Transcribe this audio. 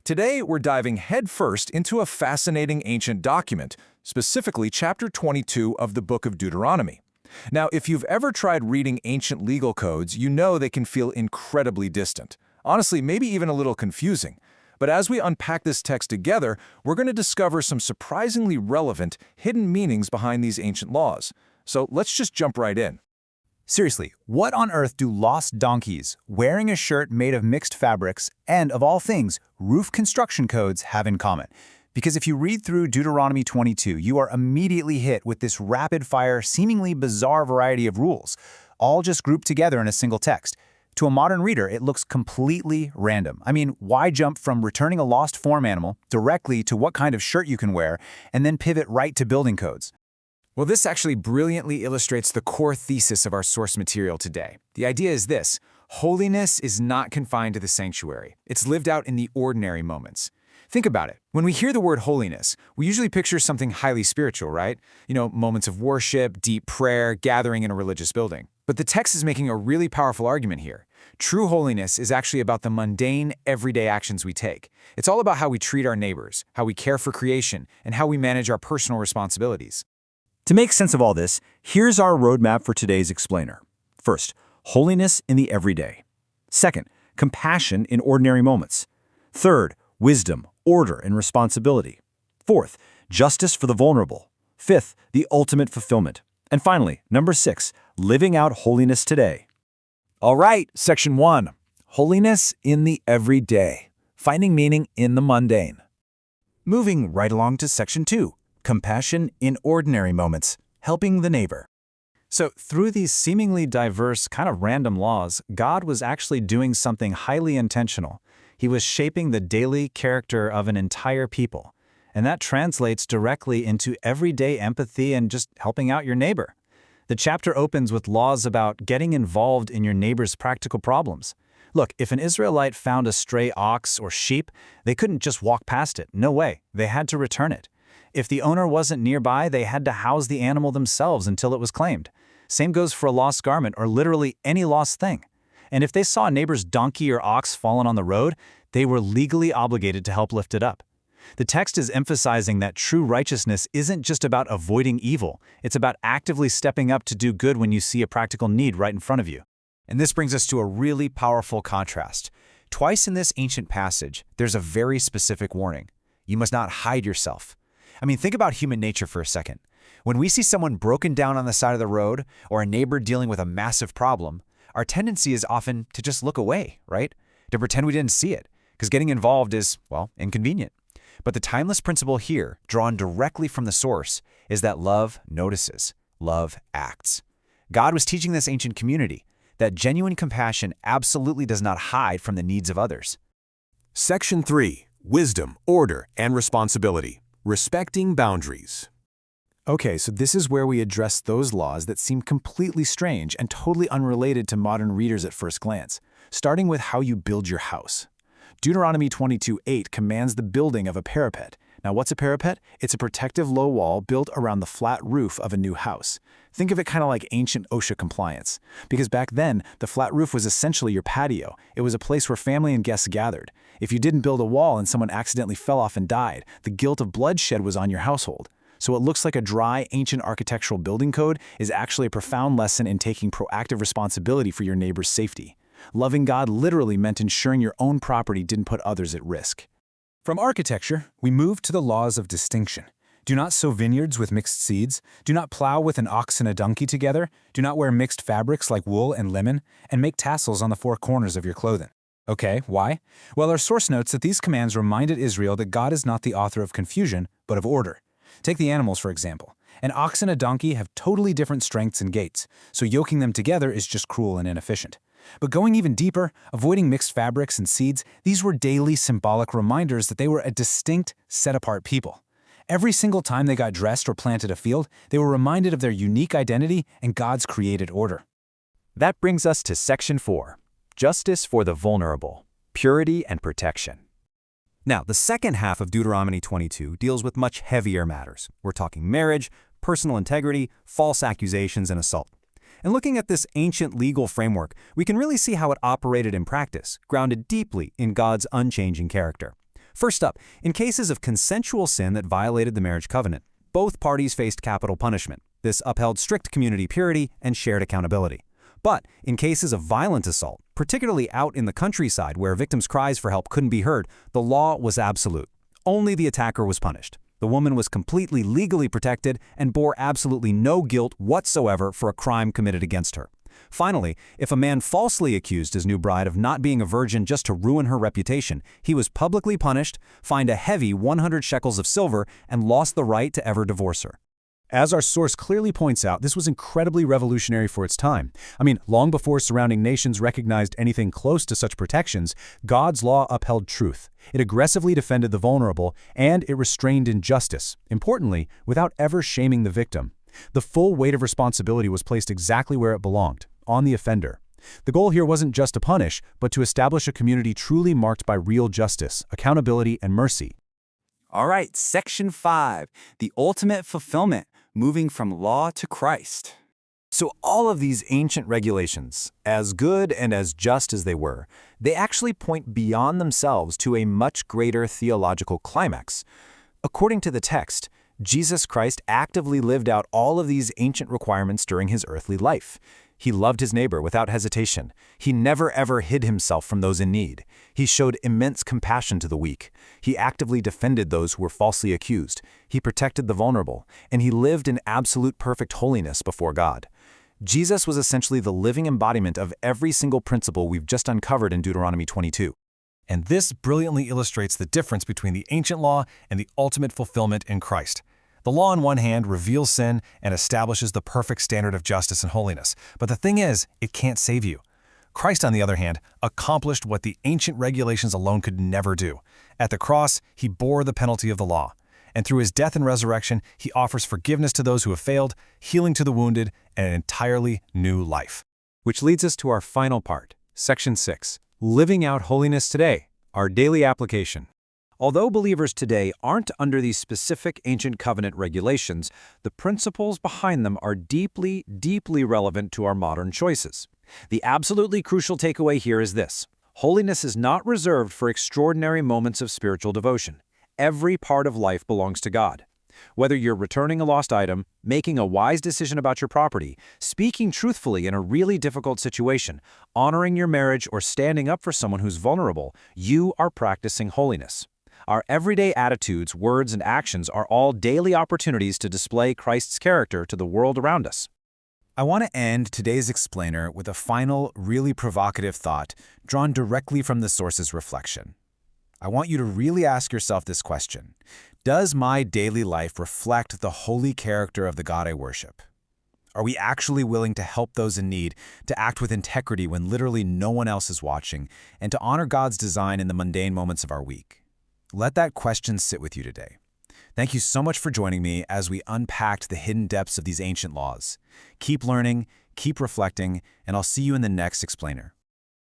Today, we're diving headfirst into a fascinating ancient document, specifically chapter 22 of the book of Deuteronomy. Now, if you've ever tried reading ancient legal codes, you know they can feel incredibly distant. Honestly, maybe even a little confusing. But as we unpack this text together, we're going to discover some surprisingly relevant, hidden meanings behind these ancient laws. So let's just jump right in. Seriously, what on earth do lost donkeys, wearing a shirt made of mixed fabrics, and, of all things, roof construction codes have in common? Because if you read through Deuteronomy 22, you are immediately hit with this rapid-fire, seemingly bizarre variety of rules, all just grouped together in a single text. To a modern reader, it looks completely random. I mean, why jump from returning a lost farm animal directly to what kind of shirt you can wear, and then pivot right to building codes? Well, this actually brilliantly illustrates the core thesis of our source material today. The idea is this: holiness is not confined to the sanctuary. It's lived out in the ordinary moments. Think about it. When we hear the word holiness, we usually picture something highly spiritual, right? Moments of worship, deep prayer, gathering in a religious building. But the text is making a really powerful argument here. True holiness is actually about the mundane, everyday actions we take. It's all about how we treat our neighbors, how we care for creation, and how we manage our personal responsibilities. To make sense of all this, here's our roadmap for today's explainer. First, holiness in the everyday. Second, compassion in ordinary moments. Third, wisdom, order, and responsibility. Fourth, justice for the vulnerable. Fifth, the ultimate fulfillment. And finally, number 6, living out holiness today. All right, section 1. Holiness in the everyday. Finding meaning in the mundane. Moving right along to section 2. Compassion in ordinary moments, helping the neighbor. So through these seemingly diverse, kind of random laws, God was actually doing something highly intentional. He was shaping the daily character of an entire people. And that translates directly into everyday empathy and just helping out your neighbor. The chapter opens with laws about getting involved in your neighbor's practical problems. Look, if an Israelite found a stray ox or sheep, they couldn't just walk past it. No way. They had to return it. If the owner wasn't nearby, they had to house the animal themselves until it was claimed. Same goes for a lost garment or literally any lost thing. And if they saw a neighbor's donkey or ox fallen on the road, they were legally obligated to help lift it up. The text is emphasizing that true righteousness isn't just about avoiding evil. It's about actively stepping up to do good when you see a practical need right in front of you. And this brings us to a really powerful contrast. Twice in this ancient passage, there's a very specific warning. You must not hide yourself. Think about human nature for a second. When we see someone broken down on the side of the road or a neighbor dealing with a massive problem, our tendency is often to just look away, right? To pretend we didn't see it, because getting involved is, inconvenient. But the timeless principle here, drawn directly from the source, is that love notices, love acts. God was teaching this ancient community that genuine compassion absolutely does not hide from the needs of others. Section 3. Wisdom, Order, and Responsibility. Respecting boundaries. Okay, so this is where we address those laws that seem completely strange and totally unrelated to modern readers at first glance, starting with how you build your house. Deuteronomy 22:8 commands the building of a parapet. Now, what's a parapet? It's a protective low wall built around the flat roof of a new house. Think of it kind of like ancient OSHA compliance. Because back then, the flat roof was essentially your patio. It was a place where family and guests gathered. If you didn't build a wall and someone accidentally fell off and died, the guilt of bloodshed was on your household. So what looks like a dry, ancient architectural building code is actually a profound lesson in taking proactive responsibility for your neighbor's safety. Loving God literally meant ensuring your own property didn't put others at risk. From architecture, we move to the laws of distinction. Do not sow vineyards with mixed seeds. Do not plow with an ox and a donkey together. Do not wear mixed fabrics like wool and linen, and make tassels on the 4 corners of your clothing. Okay, why? Well, our source notes that these commands reminded Israel that God is not the author of confusion, but of order. Take the animals, for example. An ox and a donkey have totally different strengths and gaits, so yoking them together is just cruel and inefficient. But going even deeper, avoiding mixed fabrics and seeds, these were daily symbolic reminders that they were a distinct, set-apart people. Every single time they got dressed or planted a field, they were reminded of their unique identity and God's created order. That brings us to section 4, justice for the vulnerable, purity and protection. Now, the second half of Deuteronomy 22 deals with much heavier matters. We're talking marriage, personal integrity, false accusations, and assault. And looking at this ancient legal framework, we can really see how it operated in practice, grounded deeply in God's unchanging character. First up, in cases of consensual sin that violated the marriage covenant, both parties faced capital punishment. This upheld strict community purity and shared accountability. But in cases of violent assault, particularly out in the countryside where victims' cries for help couldn't be heard, the law was absolute. Only the attacker was punished. The woman was completely legally protected and bore absolutely no guilt whatsoever for a crime committed against her. Finally, if a man falsely accused his new bride of not being a virgin just to ruin her reputation, he was publicly punished, fined a heavy 100 shekels of silver, and lost the right to ever divorce her. As our source clearly points out, this was incredibly revolutionary for its time. I mean, long before surrounding nations recognized anything close to such protections, God's law upheld truth. It aggressively defended the vulnerable, and it restrained injustice, importantly, without ever shaming the victim. The full weight of responsibility was placed exactly where it belonged, on the offender. The goal here wasn't just to punish, but to establish a community truly marked by real justice, accountability, and mercy. All right, Section 5, the ultimate fulfillment, moving from law to Christ. So all of these ancient regulations, as good and as just as they were, they actually point beyond themselves to a much greater theological climax. According to the text, Jesus Christ actively lived out all of these ancient requirements during his earthly life. He loved his neighbor without hesitation. He never ever hid himself from those in need. He showed immense compassion to the weak. He actively defended those who were falsely accused. He protected the vulnerable, and he lived in absolute perfect holiness before God. Jesus was essentially the living embodiment of every single principle we've just uncovered in Deuteronomy 22. And this brilliantly illustrates the difference between the ancient law and the ultimate fulfillment in Christ. The law on one hand reveals sin and establishes the perfect standard of justice and holiness. But the thing is, it can't save you. Christ, on the other hand, accomplished what the ancient regulations alone could never do. At the cross, he bore the penalty of the law. And through his death and resurrection, he offers forgiveness to those who have failed, healing to the wounded, and an entirely new life. Which leads us to our final part, Section 6, Living Out Holiness Today, our daily application. Although believers today aren't under these specific ancient covenant regulations, the principles behind them are deeply, deeply relevant to our modern choices. The absolutely crucial takeaway here is this: holiness is not reserved for extraordinary moments of spiritual devotion. Every part of life belongs to God. Whether you're returning a lost item, making a wise decision about your property, speaking truthfully in a really difficult situation, honoring your marriage, or standing up for someone who's vulnerable, you are practicing holiness. Our everyday attitudes, words, and actions are all daily opportunities to display Christ's character to the world around us. I want to end today's explainer with a final, really provocative thought drawn directly from the source's reflection. I want you to really ask yourself this question: does my daily life reflect the holy character of the God I worship? Are we actually willing to help those in need, to act with integrity when literally no one else is watching, and to honor God's design in the mundane moments of our week? Let that question sit with you today. Thank you so much for joining me as we unpacked the hidden depths of these ancient laws. Keep learning, keep reflecting, and I'll see you in the next explainer.